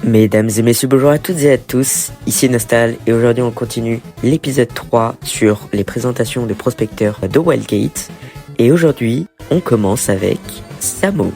Mesdames et messieurs, bonjour à toutes et à tous, ici Nostal et aujourd'hui on continue l'épisode 3 sur les présentations de prospecteurs de Wildgate et aujourd'hui on commence avec Samo.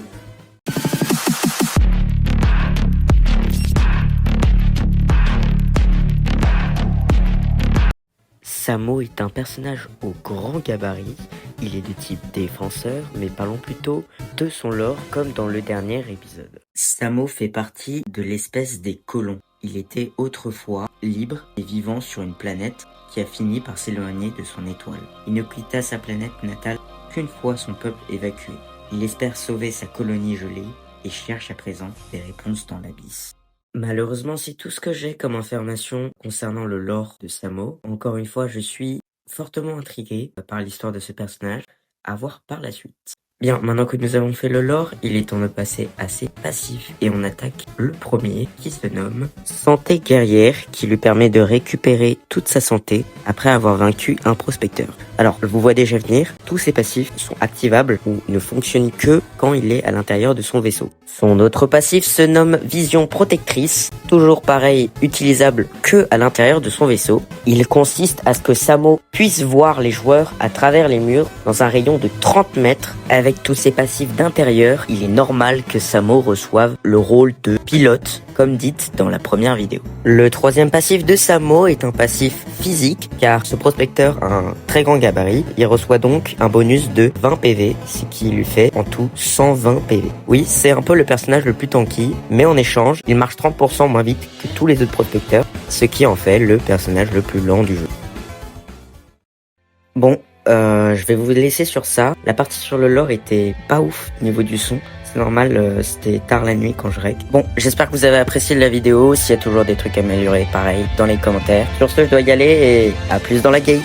Samo est un personnage au grand gabarit, il est de type défenseur, mais parlons plutôt de son lore comme dans le dernier épisode. Samo fait partie de l'espèce des colons. Il était autrefois libre et vivant sur une planète qui a fini par s'éloigner de son étoile. Il ne quitta sa planète natale qu'une fois son peuple évacué. Il espère sauver sa colonie gelée et cherche à présent des réponses dans l'abysse. Malheureusement, c'est tout ce que j'ai comme information concernant le lore de Samo. Encore une fois, je suis fortement intrigué par l'histoire de ce personnage, à voir par la suite. Bien, maintenant que nous avons fait le lore, il est temps de passer à ses passifs et on attaque le premier qui se nomme Santé guerrière qui lui permet de récupérer toute sa santé après avoir vaincu un prospecteur. Alors, je vous vois déjà venir, tous ces passifs sont activables ou ne fonctionnent que quand il est à l'intérieur de son vaisseau. Son autre passif se nomme Vision protectrice, toujours pareil, utilisable que à l'intérieur de son vaisseau. Il consiste à ce que Samo puisse voir les joueurs à travers les murs dans un rayon de 30 mètres. Avec tous ses passifs d'intérieur, il est normal que Samo reçoive le rôle de pilote, comme dit dans la première vidéo. Le troisième passif de Samo est un passif physique, car ce prospecteur a un très grand gabarit. Il reçoit donc un bonus de 20 PV, ce qui lui fait en tout 120 PV. Oui, c'est un peu le personnage le plus tanky, mais en échange, il marche 30% moins vite que tous les autres prospecteurs, ce qui en fait le personnage le plus lent du jeu. Bon, je vais vous laisser sur ça. La partie sur le lore était pas ouf au niveau du son. C'est normal, c'était tard la nuit quand je rec. Bon, j'espère que vous avez apprécié la vidéo. S'il y a toujours des trucs à améliorer, pareil, dans les commentaires. Sur ce, je dois y aller et à plus dans la gate.